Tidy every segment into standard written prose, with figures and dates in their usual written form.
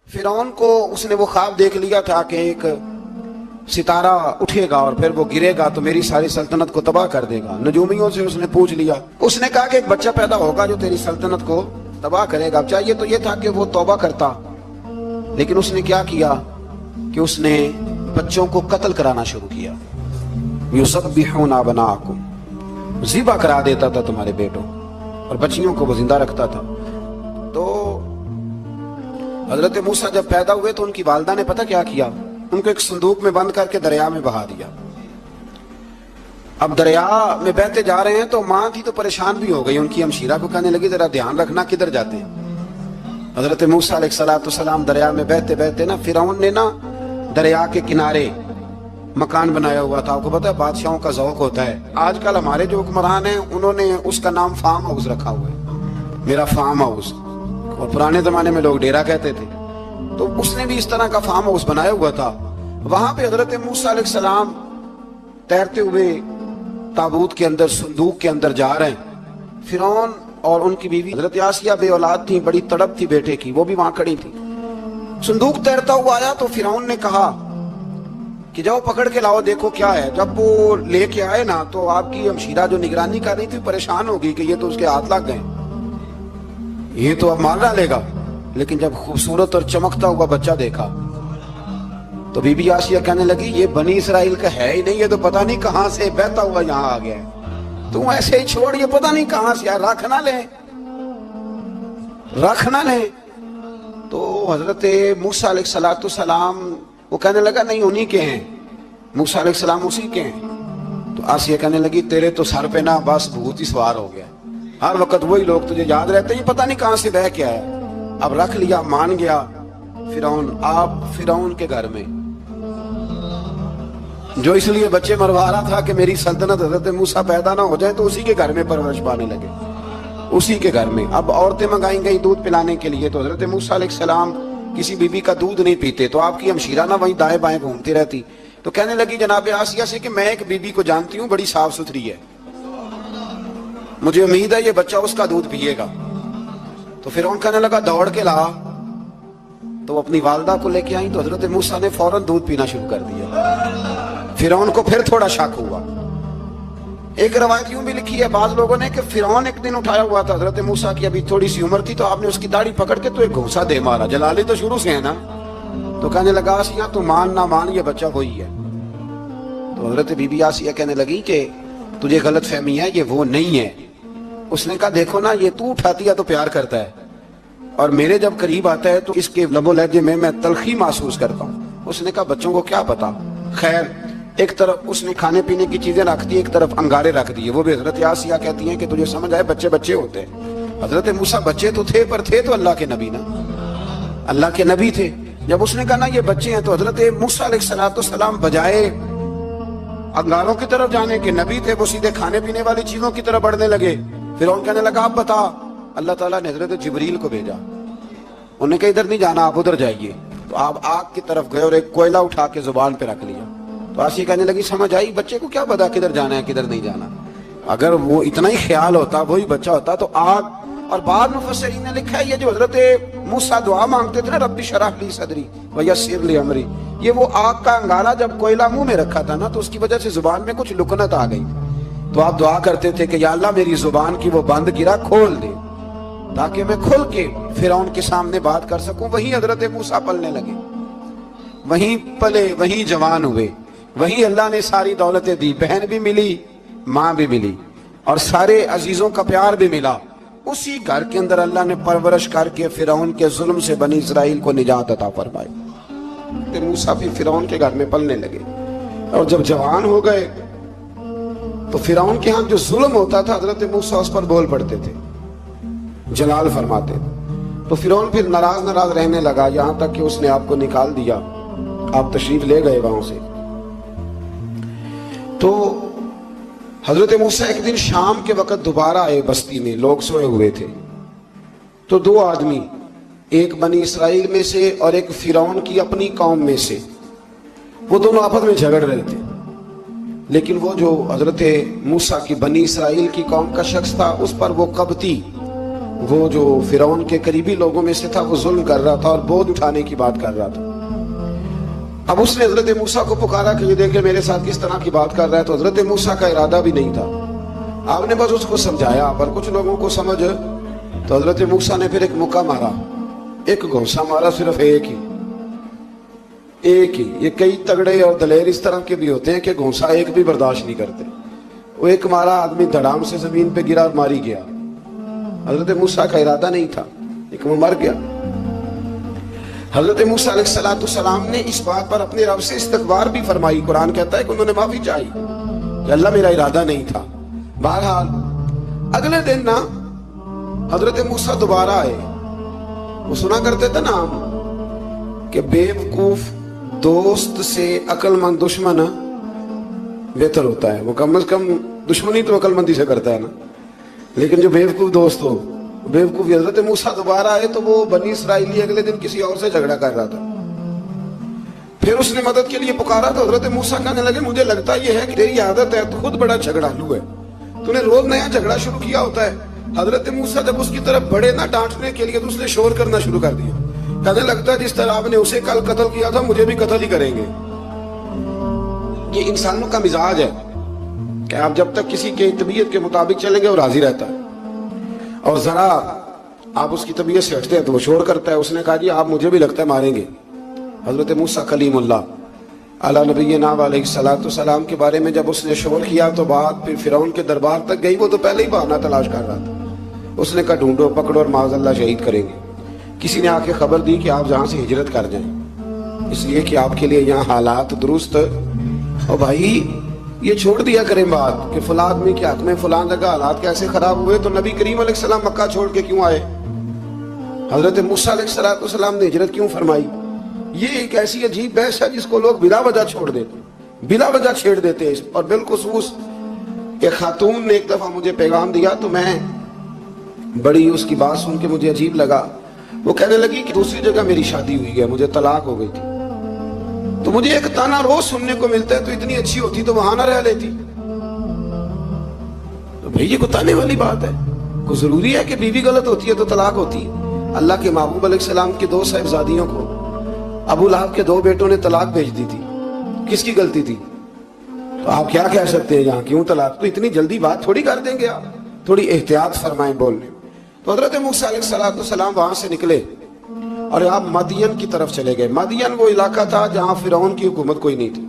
فرعون کو اس نے وہ خواب دیکھ لیا تھا کہ ایک ستارہ اٹھے گا اور پھر وہ گرے گا تو میری ساری سلطنت کو تباہ کر دے گا۔ نجومیوں سے اس نے پوچھ لیا، اس نے کہا کہ ایک بچہ پیدا ہوگا جو تیری سلطنت کو تباہ کرے گا۔ چاہیے تو یہ تھا کہ وہ توبہ کرتا، لیکن اس نے کیا کیا کہ اس نے بچوں کو قتل کرانا شروع کیا۔ یذبحون ابناءکم، ذبح کرا دیتا تھا تمہارے بیٹوں، اور بچیوں کو وہ زندہ رکھتا تھا۔ تو حضرت موسیٰ جب پیدا ہوئے تو ان کی والدہ نے پتہ کیا کیا، ان کو ایک صندوق میں بند کر کے دریا میں بہا دیا۔ اب دریا میں بہتے جا رہے ہیں تو ماں تھی تو پریشان بھی ہو گئی، ان کی ہمشیرہ کو کہنے لگی ذرا دھیان رکھنا کدھر جاتے ہیں۔ حضرت موسیٰ علیہ السلام دریا میں بہتے بہتے نا فرعون نے نا دریا کے کنارے مکان بنایا ہوا تھا۔ آپ کو پتہ ہے بادشاہوں کا ذوق ہوتا ہے، آج کل ہمارے جو حکمران ہیں انہوں نے اس کا نام فارم ہاؤس رکھا ہوا ہے، میرا فارم ہاؤس، اور پرانے زمانے میں لوگ ڈیرا کہتے تھے۔ تو اس نے بھی اس طرح کا فارم ہاؤس بنایا ہوا تھا۔ وہاں پہ حضرت موسیٰ علیہ السلام تیرتے ہوئے تابوت کے اندر، صندوق کے اندر جا رہے ہیں۔ فرعون اور ان کی بیوی حضرت آسیہ بے اولاد تھی، بڑی تڑپ تھی بیٹے کی، وہ بھی وہاں کھڑی تھی۔ صندوق تیرتا ہوا آیا تو فرعون نے کہا کہ جاؤ پکڑ کے لاؤ، دیکھو کیا ہے۔ جب وہ لے کے آئے نا تو آپ کی ہمشیرہ جو نگرانی کر رہی تھی پریشان ہو گئی کہ یہ تو اس کے ہاتھ لگ گئے، یہ تو اب مار ڈالے گا۔ لیکن جب خوبصورت اور چمکتا ہوا بچہ دیکھا تو بی بی آسیہ کہنے لگی یہ بنی اسرائیل کا ہے ہی نہیں، یہ تو پتہ نہیں کہاں سے بہتا ہوا یہاں آ گیا ہے، تو ایسے ہی چھوڑ، یہ پتہ نہیں کہاں سے، رکھ نہ لیں، رکھ نہ لیں۔ تو حضرت موسیٰ علیہ السلام وہ کہنے لگا نہیں انہی کے ہیں، موسیٰ علیہ السلام اسی کے ہیں۔ تو آسیہ کہنے لگی تیرے تو سر پہ نا بس بھوت ہی سوار ہو گیا، ہر وقت وہی لوگ تجھے یاد رہتے ہیں، یہ پتہ نہیں کہاں سے بہ کے آیا۔ اب رکھ لیا، مان گیا فرعون۔ آپ فرعون کے گھر میں جو اس لیے بچے مروا رہا تھا کہ میری سلطنت حضرت موسیٰ پیدا نہ ہو جائے، تو اسی کے گھر میں پرورش پانے لگے، اسی کے گھر میں۔ اب عورتیں منگائیں گئی دودھ پلانے کے لیے، تو حضرت موسیٰ علیہ السلام کسی بی بی کا دودھ نہیں پیتے، تو آپ کی ہمشیرہ نہ وہیں دائیں بائیں گھومتی رہتی۔ تو کہنے لگی جناب آسیہ سے کہ میں ایک بی بی کو جانتی ہوں، بڑی صاف ستھری ہے، مجھے امید ہے یہ بچہ اس کا دودھ پیے گا۔ تو فرعون کہنے لگا دوڑ کے لا، تو وہ اپنی والدہ کو لے کے آئیں تو حضرت موسیٰ نے فوراً دودھ پینا شروع کر دیا۔ فرعون کو پھر تھوڑا شک ہوا۔ ایک روایت یوں بھی لکھی ہے بعض لوگوں نے کہ فرعون ایک دن اٹھایا ہوا تھا، حضرت موسیٰ کی ابھی تھوڑی سی عمر تھی، تو آپ نے اس کی داڑھی پکڑ کے تو ایک گھونسا دے مارا، جلالی تو شروع سے ہے نا۔ تو کہنے لگا آسیہ تو مان نہ مان یہ بچہ وہی ہے۔ تو حضرت بی بی آسیہ کہنے لگی کہ تجھے غلط فہمی ہے، یہ وہ نہیں ہے۔ اس نے کہا دیکھو نا یہ تو اٹھاتی ہے تو پیار کرتا ہے، اور میرے جب قریب آتا ہے تو اس کے لب و لہجے میں تلخی محسوس کرتا ہوں۔ اس نے کہا بچوں کو کیا پتا۔ خیر ایک طرف اس نے کھانے پینے کی چیزیں رکھ دی، ایک طرف انگارے رکھ دیے۔ وہ بھی حضرت آسیہ کہتی ہیں کہ تجھے سمجھ آئے بچے بچے ہوتے ہیں، حضرت موسیٰ بچے تو تھے پر تھے تو اللہ کے نبی نا، اللہ کے نبی تھے۔ جب اس نے کہا نا یہ بچے ہیں، تو حضرت موسیٰ علیہ السلام بجائے انگاروں کی طرف جانے کے، نبی تھے، وہ سیدھے کھانے پینے والی چیزوں کی طرف بڑھنے لگے۔ فرعون کہنے لگا اب بتا۔ اللہ تعالیٰ نے حضرت جبریل کو بھیجا، انہوں نے کہا ادھر نہیں جانا، آپ ادھر جائیے۔ تو آپ آگ کی طرف گئے اور ایک کوئلہ اٹھا کے زبان پہ رکھ لیا۔ تو آسیہ کہنے لگی سمجھ آئی، بچے کو کیا پتا کدھر جانا ہے کدھر نہیں جانا، اگر وہ اتنا ہی خیال ہوتا وہی بچہ ہوتا تو آگ۔ اور بعض مفسرین نے لکھا ہے یہ جو حضرت موسیٰ دعا مانگتے تھے نا رب اشرح لی صدری ویسر لی امری، یہ وہ آگ کا انگارہ جب کوئلہ منہ میں رکھا تھا نا تو اس کی وجہ سے زبان میں کچھ لکنت آ گئی، تو آپ دعا کرتے تھے کہ یا اللہ میری زبان کی وہ بند گرا کھول دے تاکہ میں کھل کے فرعون کے سامنے بات کر سکوں۔ وہیں حضرت موسیٰ پلنے لگے، وہیں پلے، وہیں جوان ہوئے، وہیں اللہ نے ساری دولتیں دی، بہن بھی ملی، ماں بھی ملی، اور سارے عزیزوں کا پیار بھی ملا۔ اسی گھر کے اندر اللہ نے پرورش کر کے فرعون کے ظلم سے بنی اسرائیل کو نجات عطا فرمائی۔ موسیٰ بھی فرعون کے گھر میں پلنے لگے، اور جب جوان ہو گئے تو فرعون کے ہاں جو ظلم ہوتا تھا حضرت موسیٰ اس پر بول پڑتے تھے، جلال فرماتے تھے۔ تو فرعون پھر ناراض رہنے لگا، یہاں تک کہ اس نے آپ کو نکال دیا، آپ تشریف لے گئے وہاں سے۔ تو حضرت موسیٰ ایک دن شام کے وقت دوبارہ آئے بستی میں، لوگ سوئے ہوئے تھے، تو دو آدمی، ایک بنی اسرائیل میں سے اور ایک فرعون کی اپنی قوم میں سے، وہ دونوں آپس میں جھگڑ رہے تھے۔ لیکن وہ جو حضرت موسیٰ کی بنی اسرائیل کی قوم کا شخص تھا اس پر وہ قبطی وہ جو फिरौन के करीबी लोगों में से था, वो जुल्म कर रहा था और बोझ उठाने की बात कर रहा था। अब उसने हजरत मूसा को पुकारा कि ये देखे मेरे साथ किस तरह की बात कर रहा है। तो हजरत मूसा का इरादा भी नहीं था, आपने बस उसको समझाया। पर कुछ लोगों को समझ, तो हजरत मूसा ने फिर एक मुक्का मारा, एक घोंसा मारा, सिर्फ एक ही। ये कई तगड़े और दलेर इस तरह के भी होते हैं कि घोंसा एक भी बर्दाश्त नहीं करते। वो एक मारा, आदमी धड़ाम से जमीन पे गिरा और मारी गया। हजरत मूसा का इरादा नहीं था, लेकिन वो मर गया। हजरत मूसा अलैहिस्सलाम ने इस बात पर अपने रब से इस्तगफार भी फरमाई। कुरान कहता है कि उन्होंने माफी चाही कि अल्लाह मेरा इरादा नहीं था। बहरहाल अगले दिन ना हजरत मूसा दोबारा आए। वो सुना करते थे ना हम कि बेवकूफ दोस्त से अक्लमंद दुश्मन बेहतर होता है। वो कम से कम दुश्मनी तो अक्लमंदी से करता है ना, लेकिन जो बेवकूफ दोस्त हो बेवकूफी। हजरत मूसा दोबारा आए तो वो बनी इसराइली अगले दिन किसी और से झगड़ा कर रहा था। फिर उसने मदद के लिए पुकारा तो हजरत मूसा कहने लगे मुझे लगता यह है कि तेरी आदत है, तो खुद बड़ा झगड़ालू है, तूने रोज नया झगड़ा शुरू किया होता है। हजरत मूसा जब उसकी तरफ बढ़े ना डांटने के लिए, तो उसने शोर करना शुरू कर दिया। कहने लगता है जिस तरह आपने उसे कल कत्ल किया था, मुझे भी कत्ल ही करेंगे। ये इंसानों का मिजाज है कि आप जब तक किसी के तबीयत के मुताबिक चलेंगे वो राजी रहता है, और जरा आप उसकी तबीयत से हटते हैं तो वो शोर करता है। उसने कहा जी आप मुझे भी लगता है मारेंगे। हजरत मूसा कलीमुल्लाह अला नबीना अलैहिस्सलाम के बारे में जब उसने शोर किया तो बात फिर फिरौन के दरबार तक गई। वो तो पहले ही बहाना तलाश कर रहा था। उसने कहा ढूंढो, पकड़ो और माज़अल्लाह शहीद करेंगे। किसी ने आके खबर दी कि आप जहां से हिजरत कर जाएं, इसलिए कि आपके लिए यहाँ हालात दुरुस्त। और भाई ये छोड़ दिया करें बात कि फलां आदमी के हक में फलां जगह हालात कैसे खराब हुए, तो नबी करीम अलैहिस्सलाम मक्का छोड़ के क्यों आए? हजरत मूसा अलैहिस्सलाम ने हिजरत क्यों फरमाई? ये एक ऐसी अजीब बहस है जिसको लोग बिला वजह छोड़ देते, बिला वजह छेड़ देते हैं। और बिलखुसूस एक खातून ने एक दफा मुझे पैगाम दिया तो मैं बड़ी उसकी बात सुन के मुझे अजीब लगा। वो कहने लगी कि दूसरी जगह मेरी शादी हुई है, मुझे तलाक हो गई थी, तो मुझे एक ताना रोज सुनने को मिलता है, तो इतनी अच्छी होती तो वहां ना रह लेती। तो भाई ये को ताने वाली बात है। को जरूरी है कि बीवी गलत होती है तो तलाक होती है? अल्लाह के महबूब अलैहिस्सलाम की 2 साहिबजादियों को अबू लहब के 2 बेटों ने तलाक भेज दी थी, किसकी गलती थी? तो आप क्या कह सकते हैं यहाँ क्यों तलाक? तो इतनी जल्दी बात थोड़ी कर देंगे आप, थोड़ी एहतियात फरमाएं बोलने। तो हजरत मूसा अलैहिस्सलाम वहां से निकले और आप मदियन की तरफ चले गए। मदियन वो इलाका था जहां फिरौन की हुकूमत कोई नहीं थी।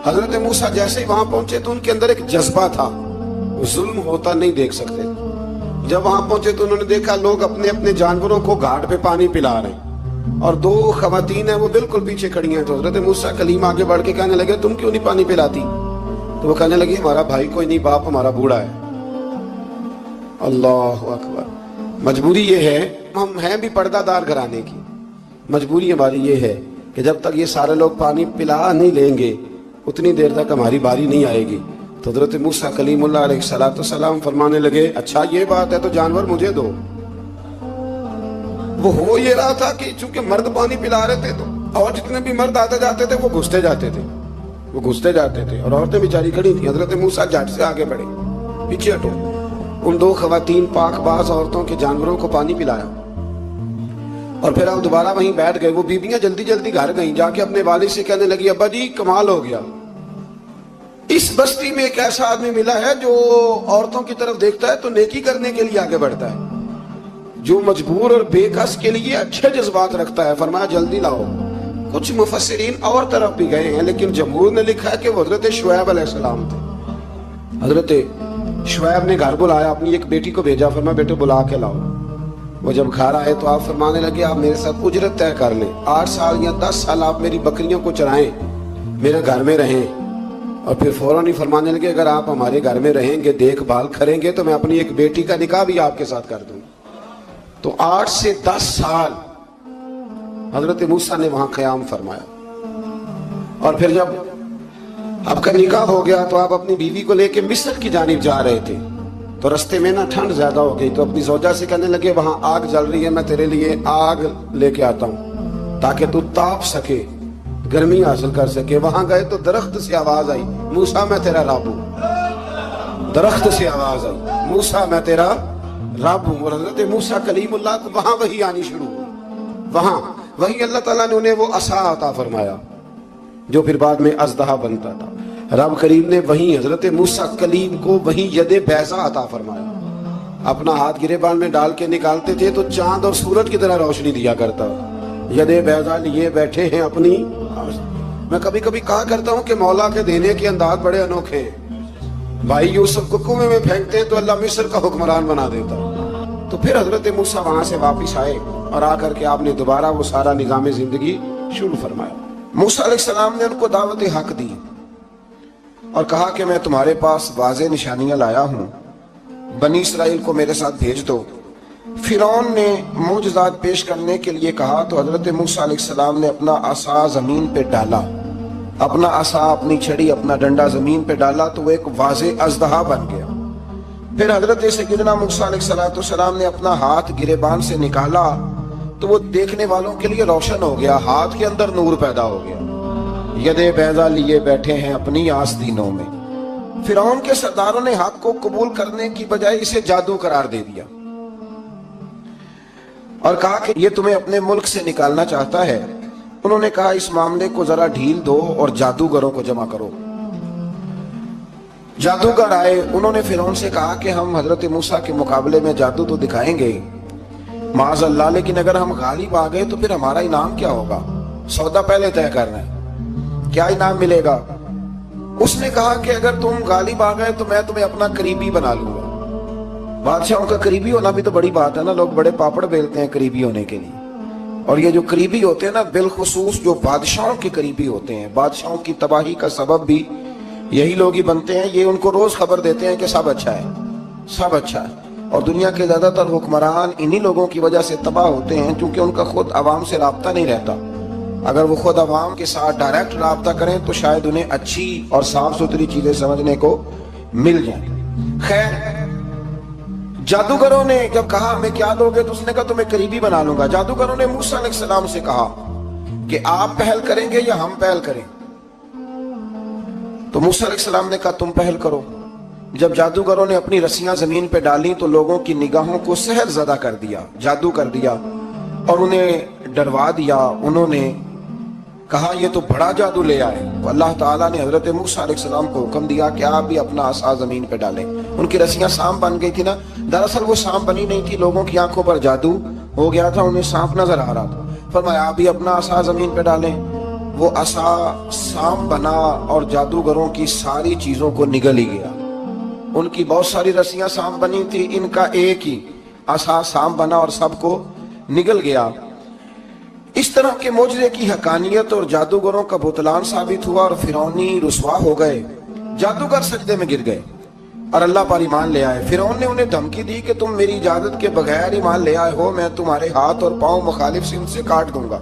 हजरत मूसा जैसे ही वहां पहुंचे तो उनके अंदर एक जज्बा था, जुल्म होता नहीं देख सकते। जब वहां पहुंचे तो उन्होंने देखा लोग अपने अपने जानवरों को घाट पे पानी पिला रहे हैं और 2 खवातीन है वो बिल्कुल पीछे खड़ी हैं। तो हजरत मूसा कलीम आगे बढ़ के कहने लगे तुम क्यों नहीं पानी पिलाती? तो वो कहने लगी हमारा भाई कोई नहीं, बाप हमारा बूढ़ा है। अल्लाह अकबर। मजबूरी ये है, हम हैं भी पर्दादार घराने की, मजबूरी हमारी ये है कि जब तक ये सारे लोग पानी पिला नहीं लेंगे उतनी देर तक हमारी बारी नहीं आएगी। तो हजरत मूसा कलीमुल्लाह अलैहिस्सलाम फरमाने लगे अच्छा ये बात है तो जानवर मुझे दो। वो हो ये रहा था कि चूंकि मर्द पानी पिला रहे थे तो और जितने भी मर्द आते जाते थे वो घुसते जाते थे और औरतें बेचारी खड़ी थी। हजरत मूसा झट से आगे बढ़े, पीछे हटो। उन 2 खवातीन पाकबाज औरतों के जानवरों को पानी पिलाया और फिर आप दोबारा वहीं बैठ गए। वो बीबियां जल्दी जल्दी घर गईं, जाके अपने वालिद से कहने लगी अब्बा जी कमाल हो गया, इस बस्ती में एक ऐसा आदमी मिला है जो औरतों की तरफ देखता है तो नेकी करने के लिए आगे बढ़ता है, जो मजबूर और बेकस के लिए अच्छे जज्बात रखता है। फरमाया जल्दी लाओ। कुछ मुफस्सिरीन और तरफ भी गए हैं, लेकिन जमहूर ने लिखा है कि वो हजरत शुएब अलैहिस्सलाम थे। हजरत शुएब ने घर बुलाया, अपनी एक बेटी को भेजा, फरमाया बेटे बुला के लाओ। वो जब घर आए तो आप फरमाने लगे आप मेरे साथ उजरत तय कर लें, 8 साल या 10 साल आप मेरी बकरियों को चराएं, मेरे घर में रहें। और फिर फौरन ही फरमाने लगे अगर आप हमारे घर में रहेंगे, देखभाल करेंगे, तो मैं अपनी एक बेटी का निकाह भी आपके साथ कर दूंगा। तो 8 से 10 साल हजरत मूसा ने वहां क़याम फरमाया। और फिर जब आपका निकाह हो गया तो आप अपनी बीवी को लेके मिस्र की जानिब जा रहे थे, तो रास्ते में ना ठंड ज्यादा हो गई, तो अपनी ज़ौजा से कहने लगे वहां आग जल रही है, मैं तेरे लिए आग लेके आता हूं ताकि तू ताप सके, गर्मी हासिल कर सके। वहां गए तो दरख्त से आवाज आई मूसा मैं तेरा रब हूं। दरख्त से आवाज आई मूसा मैं तेरा रब और हजरत मूसा कलीमुल्लाह को वहां वही आनी शुरू हुई, वहां वही अल्लाह ताला ने उन्हें वो असा अता फरमाया जो फिर बाद में अज़दहा बनता था। रब करीम ने वहीं हजरत मूसा कलीम को वहीं यदे बैज़ा अता फरमाया। अपना हाथ गिरेबान में डाल के निकालते थे तो चांद और सूरज की तरह रोशनी दिया करता। यदे बैज़ा लिए बैठे हैं अपनी। मैं कभी कभी कहा करता हूँ कि मौला के देने के अंदाज बड़े अनोखे। भाई यूसुफ को कुएं में फेंकते हैं तो अल्लाह मिस्र का हुक्मरान बना देता। तो फिर हजरत मूसा वहां से वापिस आए और आकर के आपने दोबारा वो सारा निजाम जिंदगी शुरू फरमाया। मूसा अलैहिस्सलाम ने उनको दावत हक दी और कहा कि मैं तुम्हारे पास वाज़े निशानियां लाया हूं, बनी इसराइल को मेरे साथ भेज दो। फिरौन ने मोजज़ात पेश करने के लिए कहा तो हजरत मूसा अलैहिस्सलाम ने अपना असा जमीन पे डाला, अपना असा, अपनी छड़ी, अपना डंडा जमीन पे डाला तो वो एक वाज़े अज़दहा बन गया। फिर हजरत सय्यदना मूसा अलैहिस्सलाम ने अपना हाथ गिरेबान से निकाला तो वो देखने वालों के लिए रोशन हो गया, हाथ के अंदर नूर पैदा हो गया। यदे बैज़ा लिए बैठे हैं अपनी आस्तीनों में। फिरौन के सरदारों ने हक को कबूल करने की बजाय इसे जादू करार दे दिया और कहा कि ये तुम्हें अपने मुल्क से निकालना चाहता है। उन्होंने कहा इस मामले को जरा ढील दो और जादूगरों को जमा करो। जादूगर आए, उन्होंने फिरौन से कहा कि हम हजरत मूसा के मुकाबले में जादू तो दिखाएंगे माज़अल्लाह, लेकिन अगर हम गालिब आ गए तो फिर हमारा इनाम क्या होगा? सौदा पहले तय करना है, क्या इनाम मिलेगा? उसने कहा कि अगर तुम गालिब आ गए तो मैं तुम्हें अपना करीबी बना लूंगा। बादशाहों का करीबी होना भी तो बड़ी बात है ना, लोग बड़े पापड़ बेलते हैं करीबी होने के लिए। और ये जो करीबी होते हैं ना, बिलखुसूस जो बादशाहों के करीबी होते हैं, बादशाहों की तबाही का सबब भी यही लोग ही बनते हैं। ये उनको रोज खबर देते हैं कि सब अच्छा है, सब अच्छा है। और दुनिया के ज्यादातर हुक्मरान इन्हीं लोगों की वजह से तबाह होते हैं, क्योंकि उनका खुद आवाम से राब्ता नहीं रहता। अगर वो खुद आवाम के साथ डायरेक्ट राब्ता करें तो शायद उन्हें अच्छी और साफ सुथरी चीजें समझने को मिल जाए। खैर, जादूगरों ने जब कहा हमें क्या दोगे, तो उसने कहा तुम्हें करीबी बना लूंगा। जादूगरों ने मूसा अलैहिस्सलाम से कहा कि आप पहल करेंगे या हम पहल करें? तो मूसा अलैहिस्सलाम ने कहा तुम पहल करो। जब जादूगरों ने अपनी रस्सियां जमीन पे डाली तो लोगों की निगाहों को सहर ज़दा कर दिया, जादू कर दिया और उन्हें डरवा दिया। उन्होंने कहा ये तो बड़ा जादू ले आए। तो अल्लाह ताला ने हजरत मूसा अलैहिस्सलाम को हुक्म दिया कि आप भी अपना असा जमीन पे डालें। उनकी रस्सियां सांप बन गई थी ना, दरअसल वो सांप बनी नहीं थी, लोगों की आंखों पर जादू हो गया था, उन्हें सांप नजर आ रहा था। फरमाया आप भी अपना असा जमीन पे डालें। वो असा सांप बना और जादूगरों की सारी चीजों को निगल ही गया। उनकी बहुत सारी रस्सियां सांप बनी थी, इनका एक ही असा सांप बना और सबको निगल गया। इस तरह के मोजरे की हकानियत और जादूगरों का बुतलान साबित हुआ और फिरौनी रुसवा हो गए। जादूगर सजदे में गिर गए और अल्लाह पर ईमान ले आए। फिरौन ने उन्हें धमकी दी कि तुम मेरी इजाजत के बगैर ईमान ले आए हो, मैं तुम्हारे हाथ और पांव मुखालिफ सिम से काट दूंगा,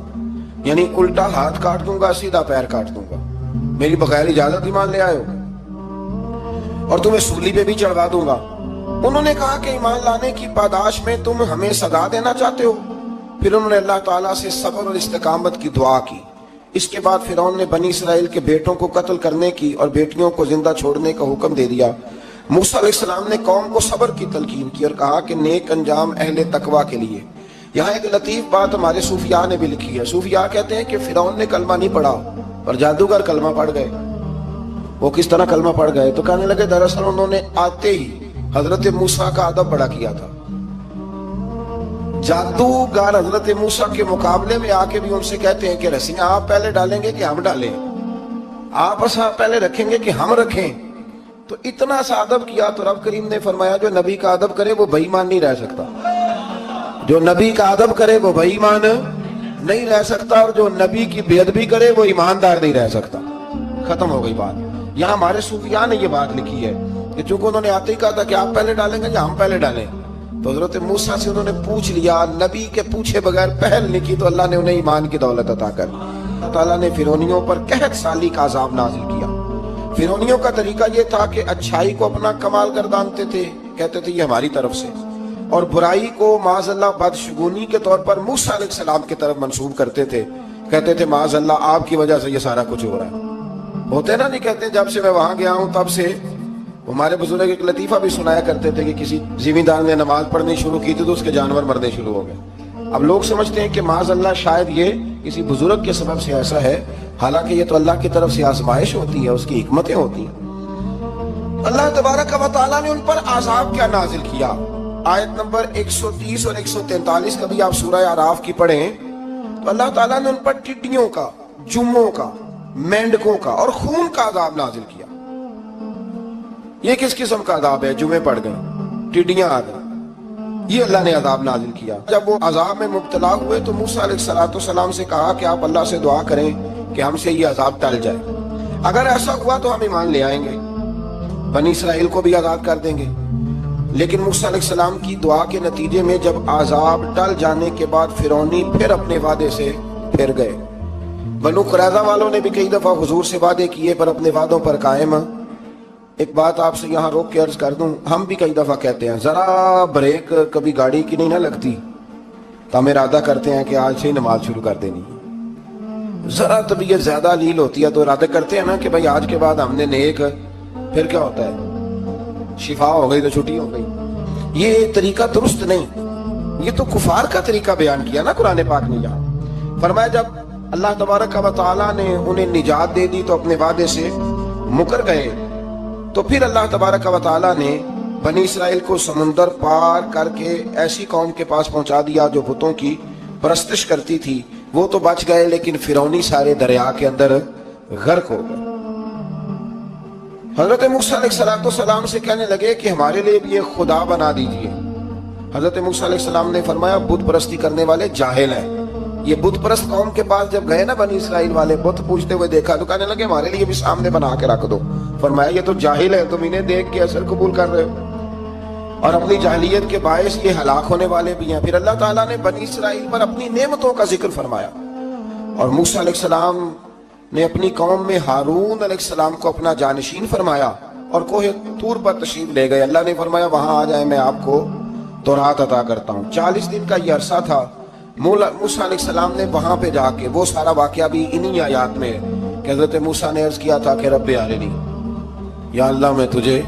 यानी उल्टा हाथ काट दूंगा, सीधा पैर काट दूंगा। मेरी बगैर इजाजत ईमान ले आए हो और तुम्हें सूली पे भी चढ़वा दूंगा। उन्होंने कहा कि ईमान लाने की पादाश में तुम हमें सजा देना चाहते हो। फिर उन्होंने अल्लाह ताला से सब्र और इस्तिकामत की दुआ की। इसके बाद फिरौन ने बनी इसराइल के बेटों को कत्ल करने की और बेटियों को जिंदा छोड़ने का हुक्म दे दिया। मूसा अलैहिस्सलाम ने कौम को सब्र की तलकीन की और कहा कि नेक अंजाम अहले तकवा के लिए। यहाँ एक लतीफ बात हमारे सूफिया ने भी लिखी है। सूफिया कहते हैं कि फिरौन ने कलमा नहीं पढ़ा पर जादूगर कलमा पढ़ गए। वो किस तरह कलमा पढ़ गए? तो कहने लगे दरअसल उन्होंने आते ही हजरत मूसा का अदब बड़ा किया था। जादूगर हजरत मूसा के मुकाबले में आके भी उनसे कहते हैं कि रस्सियां आप पहले डालेंगे कि हम डालें, आप ऐसा पहले रखेंगे कि हम रखें। तो इतना सा अदब किया तो रब करीम ने फरमाया जो नबी का अदब करे वो बेईमान नहीं रह सकता, जो नबी का अदब करे वो बेईमान नहीं रह सकता, और जो नबी की बेअदबी करे वो ईमानदार नहीं रह सकता। खत्म हो गई बात। यहाँ हमारे सूफिया ने ये बात लिखी है कि चूंकि उन्होंने आते ही कहा था कि आप पहले डालेंगे या हम पहले डालें, तो हजरत मूसा से उन्होंने पूछ लिया। नबी के पूछे बगैर पहल नहीं की तो अल्लाह ने उन्हें ईमान की दौलत अता कर। अल्लाह ताला ने फिरौनियों पर कहत साली का अजाब नाजिल किया। फिरौनियों का तरीका ये था कि अच्छाई को अपना कमाल गर्दानते थे, कहते थे ये हमारी तरफ से, और बुराई को माज़अल्लाह बदशगुनी के तौर पर मूसा अलैहिस्सलाम की तरफ मंसूब करते थे। कहते थे माज़अल्लाह आपकी वजह से ये सारा कुछ हो रहा है। होते ना नहीं कहते जब से मैं वहां गया हूं तब से ہمارے بزرگ ایک لطیفہ بھی سنایا کرتے تھے کہ کسی زمیندار نے نماز پڑھنی شروع کی تھی تو اس کے جانور مرنے شروع ہو گئے. اب لوگ سمجھتے ہیں کہ معاذ اللہ شاید یہ کسی بزرگ کے سبب سے ایسا ہے، حالانکہ یہ تو اللہ کی طرف سے آزمائش ہوتی ہے، اس کی حکمتیں ہوتی ہیں. اللہ تبارک و تعالیٰ نے ان پر عذاب کیا نازل کیا. آیت نمبر 130 اور 143 کا بھی آپ سورہ اعراف کی پڑھیں تو اللہ تعالیٰ نے ان پر ٹڈیوں کا، جموں کا، مینڈکوں کا اور خون کا عذاب نازل کیا. یہ کس قسم کا عذاب ہے؟ جمعے پڑ گئے، ٹڈیاں آ گئیں، یہ اللہ نے عذاب نازل کیا. جب وہ عذاب میں مبتلا ہوئے تو موسیٰ علیہ السلام سے کہا کہ آپ اللہ سے دعا کریں کہ ہم سے یہ عذاب ٹل جائے. اگر ایسا ہوا تو ہم ایمان لے آئیں گے، بنی اسرائیل کو بھی آزاد کر دیں گے. لیکن موسیٰ علیہ السلام کی دعا کے نتیجے میں جب عذاب ٹل جانے کے بعد فرعونی پھر اپنے وعدے سے پھر گئے. بنو قریظہ والوں نے بھی کئی دفعہ حضور سے وعدے کیے پر اپنے وعدوں پر قائم. ایک بات آپ سے یہاں روک کے عرض کر دوں، ہم بھی کئی دفعہ کہتے ہیں ذرا بریک کبھی گاڑی کی نہیں نہ لگتی تو ہم ارادہ کرتے ہیں کہ آج سے ہی نماز شروع کر دینی. ذرا طبیعت زیادہ لیل ہوتی ہے تو ارادہ کرتے ہیں نا کہ بھائی آج کے بعد ہم نے نیک، پھر کیا ہوتا ہے شفا ہو گئی تو چھٹی ہو گئی. یہ طریقہ درست نہیں، یہ تو کفار کا طریقہ بیان کیا نا قرآن پاک نے. یہاں فرمایا جب اللہ تبارک و تعالیٰ نے انہیں نجات دے دی تو اپنے وعدے سے مکر گئے. تو پھر اللہ تبارک و تعالیٰ نے بنی اسرائیل کو سمندر پار کر کے ایسی قوم کے پاس پہنچا دیا جو بتوں کی پرستش کرتی تھی. وہ تو بچ گئے لیکن فرعونی سارے دریا کے اندر غرق ہو گئے. حضرت موسیٰ علیہ السلام سے کہنے لگے کہ ہمارے لیے بھی ایک خدا بنا دیجئے. حضرت موسیٰ علیہ السلام نے فرمایا بت پرستی کرنے والے جاہل ہیں. یہ بت پرست قوم کے پاس جب گئے نا بنی اسرائیل والے، بت پوچھتے ہوئے دیکھا تو کہنے لگے ہمارے لیے بھی سامنے بنا کے رکھ دو. فرمایا یہ تو جاہل ہے، تم انہیں دیکھ کے اثر قبول کر رہے ہو اور اپنی جاہلیت کے باعث یہ ہلاک ہونے والے بھی ہیں. پھر اللہ تعالیٰ نے بنی اسرائیل پر اپنی نعمتوں کا ذکر فرمایا اور موسیٰ علیہ السلام نے اپنی قوم میں ہارون علیہ السلام کو اپنا جانشین فرمایا اور کوہ طور پر تشریف لے گئے. اللہ نے فرمایا وہاں آ جائیں، میں آپ کو تورات عطا کرتا ہوں. 40 دن کا یہ عرصہ تھا. موسیٰ علیہ السلام نے وہاں پہ جا کے، وہ سارا واقعہ بھی انہی آیات میں کہ حضرت موسیٰ نے عرض کیا تھا کہ رب ارنی، یا اللہ میں تجھے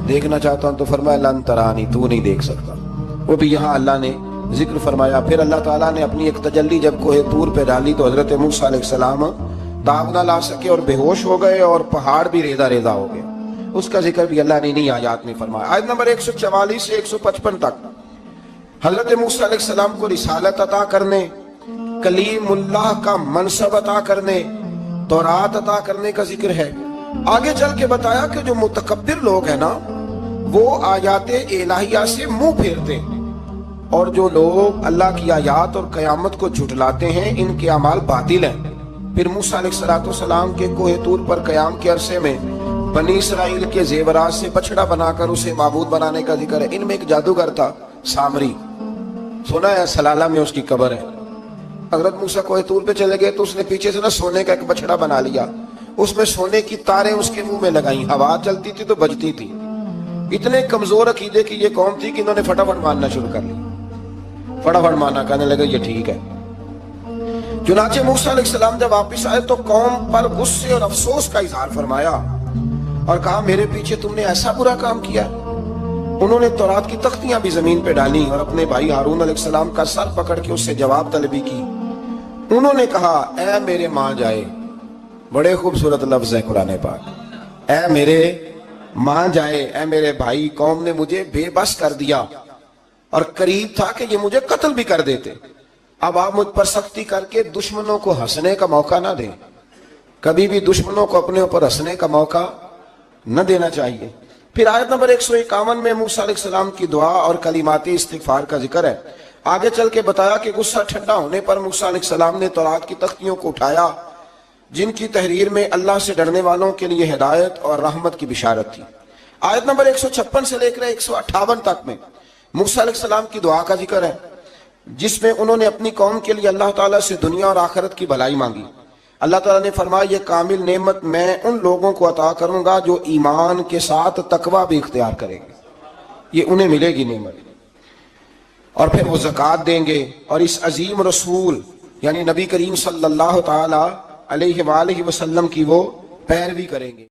دیکھنا چاہتا ہوں. تو فرمایا لن ترانی، تو نہیں دیکھ سکتا. وہ بھی یہاں اللہ نے ذکر فرمایا. پھر اللہ تعالیٰ نے اپنی ایک تجلی جب کوہ طور پہ ڈالی تو حضرت موسیٰ علیہ السلام داغ نہ لا سکے اور بے ہوش ہو گئے اور پہاڑ بھی ریزہ ریزہ ہو گئے. اس کا ذکر بھی اللہ نے انہی آیات میں فرمایا. آیت نمبر 144 سے 155 تک حضرت موسیٰ علیہ السلام کو رسالت عطا کرنے، کلیم اللہ کا منصب عطا کرنے، تورات عطا کرنے کا ذکر ہے. آگے چل کے بتایا کہ جو متکبر لوگ ہیں نا وہ آیات الہیہ سے منہ پھیرتے ہیں اور جو لوگ اللہ کی آیات اور قیامت کو جھٹلاتے ہیں ان کے اعمال باطل ہیں. پھر موسیٰ علیہ السلام کے کوہ طور پر قیام کے عرصے میں بنی اسرائیل کے زیورات سے بچڑا بنا کر اسے معبود بنانے کا ذکر ہے. ان میں ایک جادوگر تھا سامری، سنا ہے سلالہ میں اس کی قبر ہے. حضرت موسیٰ کوہ طور پہ چلے گئے تو اس نے پیچھے سے نا سونے کا ایک بچڑا بنا لیا، اس میں سونے کی تاریں اس کے منہ میں لگائیں، ہوا چلتی تھی تو بجتی تھی. اتنے کمزور عقیدے کی یہ قوم تھی کہ انہوں نے فٹافٹ ماننا شروع کر لی. فٹافٹ ماننا، کہنے لگے یہ ٹھیک ہے. چنانچہ موسیٰ علیہ السلام جب واپس آئے تو قوم پر غصے اور افسوس کا اظہار فرمایا اور کہا میرے پیچھے تم نے ایسا برا کام کیا. انہوں نے تورات کی تختیاں بھی زمین پہ ڈالی اور اپنے بھائی ہارون علیہ السلام کا سر پکڑ کے اس سے جواب طلبی کی. انہوں نے کہا اے میرے ماں جائے، بڑے خوبصورت لفظ ہے قرآن پاک، اے میرے ماں جائے، اے میرے بھائی، قوم نے مجھے بے بس کر دیا اور قریب تھا کہ یہ مجھے قتل بھی کر دیتے. اب آپ مجھ پر سختی کر کے دشمنوں کو ہنسنے کا موقع نہ دیں. کبھی بھی دشمنوں کو اپنے اوپر ہنسنے کا موقع نہ دینا چاہیے. پھر آیت نمبر 151 میں موسیٰ علیہ السلام کی دعا اور کلمات استغفار کا ذکر ہے. آگے چل کے بتایا کہ غصہ ٹھنڈا ہونے پر موسیٰ علیہ السلام نے تورات کی تختیوں کو اٹھایا جن کی تحریر میں اللہ سے ڈرنے والوں کے لیے ہدایت اور رحمت کی بشارت تھی. آیت نمبر 156 سے لے کر 158 تک میں موسیٰ علیہ السلام کی دعا کا ذکر ہے جس میں انہوں نے اپنی قوم کے لیے اللہ تعالیٰ سے دنیا اور آخرت کی بھلائی مانگی. اللہ تعالیٰ نے فرمایا یہ کامل نعمت میں ان لوگوں کو عطا کروں گا جو ایمان کے ساتھ تقوی بھی اختیار کریں گے، یہ انہیں ملے گی نعمت. اور پھر وہ زکوٰۃ دیں گے اور اس عظیم رسول یعنی نبی کریم صلی اللہ تعالی علیہ وآلہ وسلم کی وہ پیروی کریں گے.